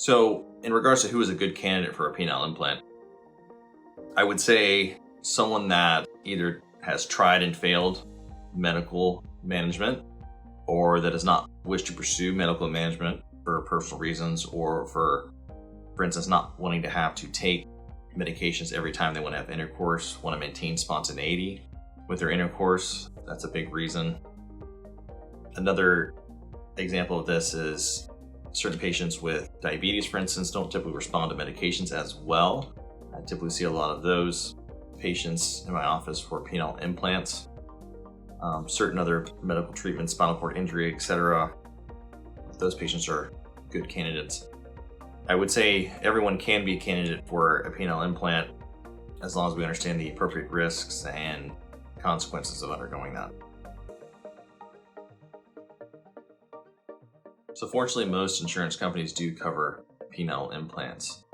So in regards to who is a good candidate for a penile implant, I would say someone that either has tried and failed medical management, or that does not wish to pursue medical management for personal reasons, or for instance, not wanting to have to take medications every time they want to have intercourse, want to maintain spontaneity with their intercourse. That's a big reason. Another example of this is certain patients with diabetes, for instance, don't typically respond to medications as well. I typically see a lot of those patients in my office for penile implants. Certain other medical treatments, spinal cord injury, etc. Those patients are good candidates. I would say everyone can be a candidate for a penile implant as long as we understand the appropriate risks and consequences of undergoing that. So fortunately, most insurance companies do cover penile implants.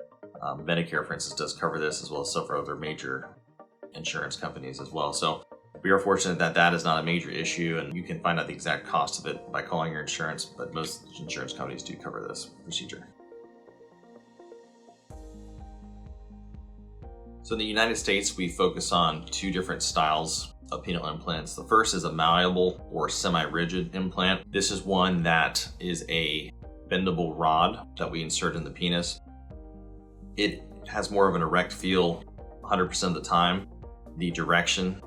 Medicare, for instance, does cover this, as well as several other major insurance companies as well. So we are fortunate that that is not a major issue, and you can find out the exact cost of it by calling your insurance, but most insurance companies do cover this procedure. So in the United States, we focus on two different styles of penile implants. The first is a malleable or semi-rigid implant. This is one that is a bendable rod that we insert in the penis. It has more of an erect feel 100% of the time. The direction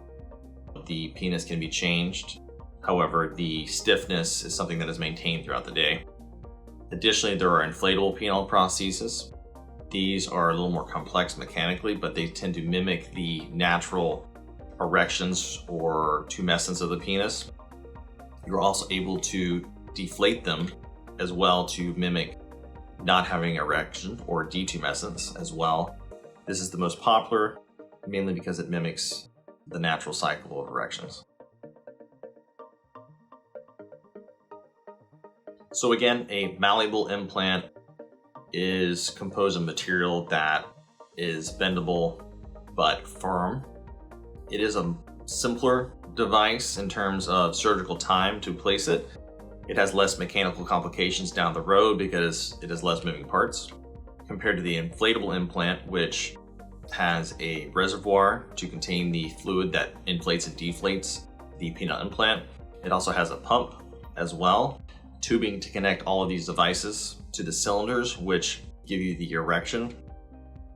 of the penis can be changed. However, the stiffness is something that is maintained throughout the day. Additionally, there are inflatable penile prostheses. These are a little more complex mechanically, but they tend to mimic the natural erections or tumescence of the penis. You're also able to deflate them as well to mimic not having erection or detumescence as well. This is the most popular, mainly because it mimics the natural cycle of erections. So again, a malleable implant is composed of material that is bendable but firm. It is a simpler device in terms of surgical time to place it. It has less mechanical complications down the road because it has less moving parts compared to the inflatable implant, which has a reservoir to contain the fluid that inflates and deflates the penile implant. It also has a pump as well, tubing to connect all of these devices to the cylinders, which give you the erection.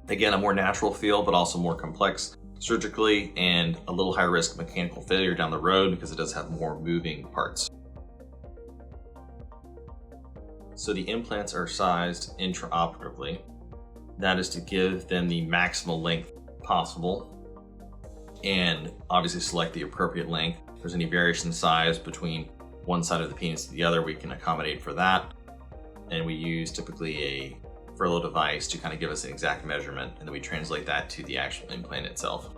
Again, a more natural feel, but also more complex surgically, and a little higher risk of mechanical failure down the road because it does have more moving parts. So the implants are sized intraoperatively. That is to give them the maximal length possible, and obviously select the appropriate length. If there's any variation in size between one side of the penis to the other, we can accommodate for that. And we use typically a furlough device to kind of give us an exact measurement, and then we translate that to the actual implant itself.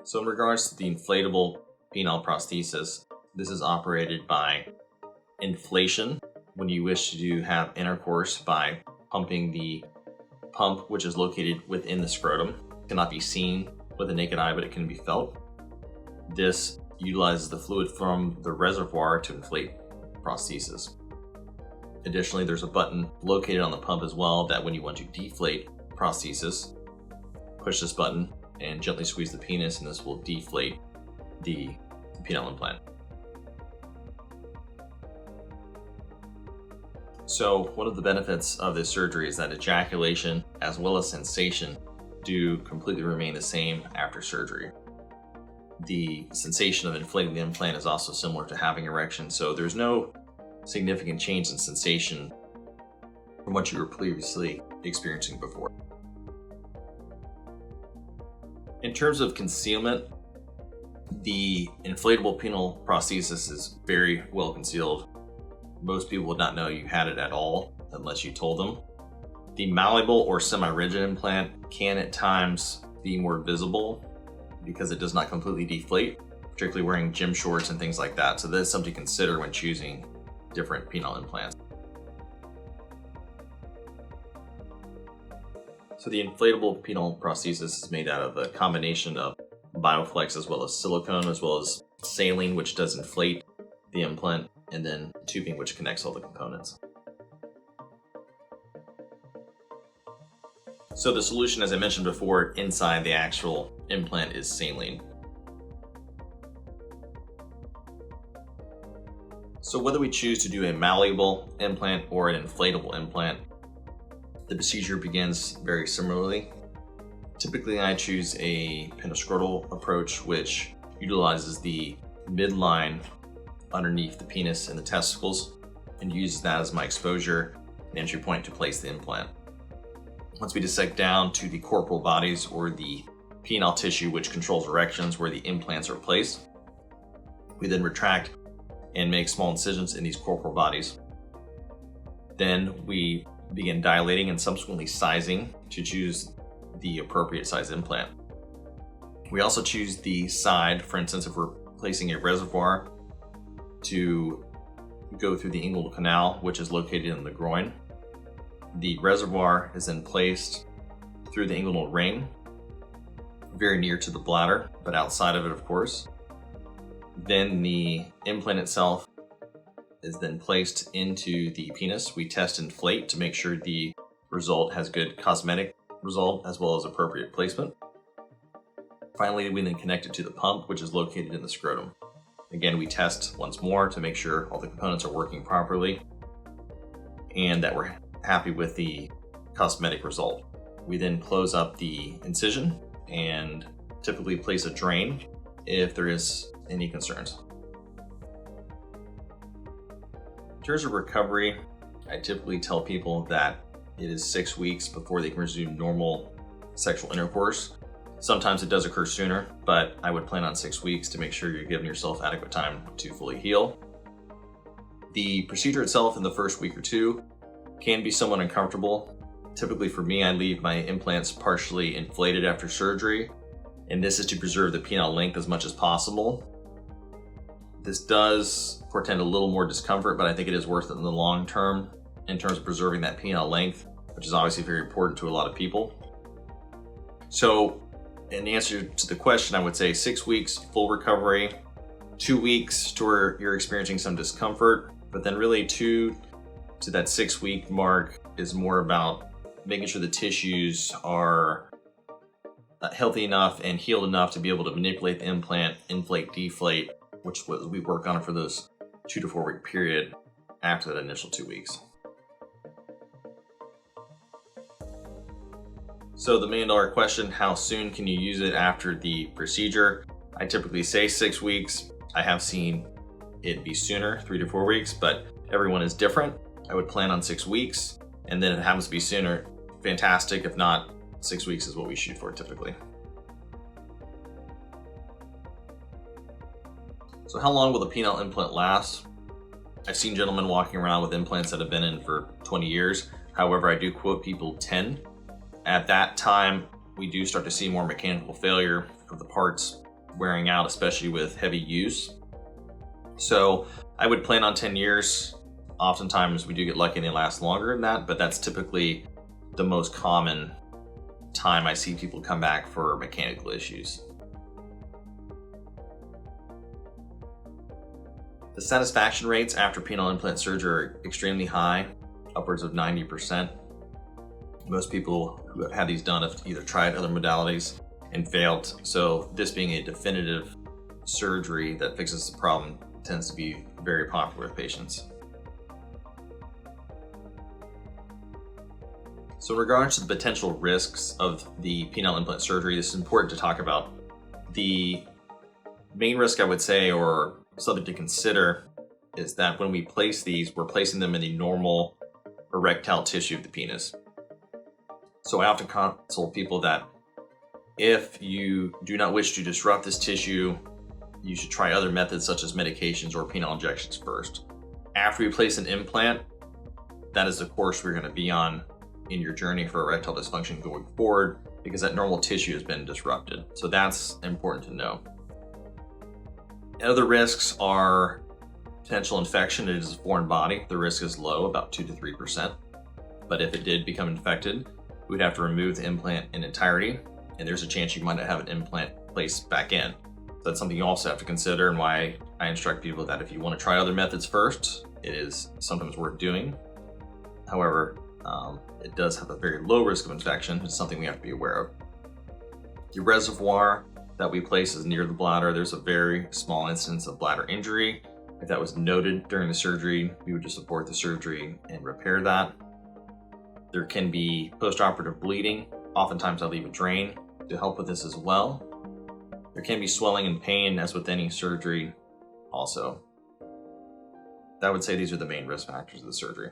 So in regards to the inflatable penile prosthesis, this is operated by inflation when you wish to have intercourse by pumping the pump, which is located within the scrotum. It cannot be seen with the naked eye, but it can be felt. This utilizes the fluid from the reservoir to inflate prosthesis. Additionally, there's a button located on the pump as well that when you want to deflate prosthesis, push this button and gently squeeze the penis, and this will deflate the penile implant. So one of the benefits of this surgery is that ejaculation as well as sensation do completely remain the same after surgery. The sensation of inflating the implant is also similar to having erection, so there's no significant change in sensation from what you were previously experiencing before. In terms of concealment, the inflatable penile prosthesis is very well concealed. Most people would not know you had it at all unless you told them. The malleable or semi-rigid implant can at times be more visible because it does not completely deflate, particularly wearing gym shorts and things like that. So that is something to consider when choosing different penile implants. So the inflatable penile prosthesis is made out of a combination of Bioflex as well as silicone, as well as saline, which does inflate the implant. and then tubing which connects all the components. So the solution, as I mentioned before, inside the actual implant is saline. So whether we choose to do a malleable implant or an inflatable implant, the procedure begins very similarly. Typically, I choose a penile approach, which utilizes the midline underneath the penis and the testicles and uses that as my exposure and entry point to place the implant. Once we dissect down to the corporal bodies or the penile tissue, which controls erections where the implants are placed, we then retract and make small incisions in these corporal bodies. Then we begin dilating and subsequently sizing to choose the appropriate size implant. We also choose the side, for instance, if we're placing a reservoir, to go through the inguinal canal, which is located in the groin. The reservoir is then placed through the inguinal ring, very near to the bladder, but outside of it, of course. Then the implant itself is then placed into the penis. We test and inflate to make sure the result has good cosmetic result as well as appropriate placement. Finally, we then connect it to the pump, which is located in the scrotum. Again, we test once more to make sure all the components are working properly and that we're happy with the cosmetic result. We then close up the incision and typically place a drain if there is any concerns. In terms of recovery, I typically tell people that it is 6 weeks before they can resume normal sexual intercourse. Sometimes it does occur sooner, but I would plan on 6 weeks to make sure you're giving yourself adequate time to fully heal. The procedure itself in the first week or two can be somewhat uncomfortable. Typically for me, I leave my implants partially inflated after surgery, and this is to preserve the penile length as much as possible. This does portend a little more discomfort, but I think it is worth it in the long term in terms of preserving that penile length, which is obviously very important to a lot of people. So in answer to the question, I would say 6 weeks full recovery, 2 weeks to where you're experiencing some discomfort, but then really 2 to that 6 week mark is more about making sure the tissues are healthy enough and healed enough to be able to manipulate the implant, inflate, deflate, which we work on for those 2 to 4 week period after that initial 2 weeks. So the $1 million question, how soon can you use it after the procedure? I typically say 6 weeks. I have seen it be sooner, 3 to 4 weeks, but everyone is different. I would plan on 6 weeks, and then if it happens to be sooner, fantastic. If not, 6 weeks is what we shoot for typically. So how long will the penile implant last? I've seen gentlemen walking around with implants that have been in for 20 years. However, I do quote people 10. At that time, we do start to see more mechanical failure of the parts wearing out, especially with heavy use. So I would plan on 10 years. Oftentimes we do get lucky and they last longer than that, but that's typically the most common time I see people come back for mechanical issues. The satisfaction rates after penile implant surgery are extremely high, upwards of 90%. Most people who have had these done have either tried other modalities and failed, so this being a definitive surgery that fixes the problem tends to be very popular with patients. So in regards to the potential risks of the penile implant surgery, this is important to talk about. The main risk I would say, or something to consider, is that when we place these, we're placing them in the normal erectile tissue of the penis. So I often counsel people that if you do not wish to disrupt this tissue, you should try other methods such as medications or penile injections first. After you place an implant, that is the course we're going to be on in your journey for erectile dysfunction going forward, because that normal tissue has been disrupted. So that's important to know. Other risks are potential infection. It is a foreign body. The risk is low, about 2 to 3%. But if it did become infected, we'd have to remove the implant in entirety, and there's a chance you might not have an implant placed back in. So that's something you also have to consider, and why I I instruct people that if you want to try other methods first, it is sometimes worth doing. However, it does have a very low risk of infection. It's something we have to be aware of. The reservoir that we place is near the bladder. There's a very small incidence of bladder injury. If that was noted during the surgery, we would just abort the surgery and repair that. There can be postoperative bleeding. Oftentimes I'll leave a drain to help with this as well. There can be swelling and pain, as with any surgery also. I would say these are the main risk factors of the surgery.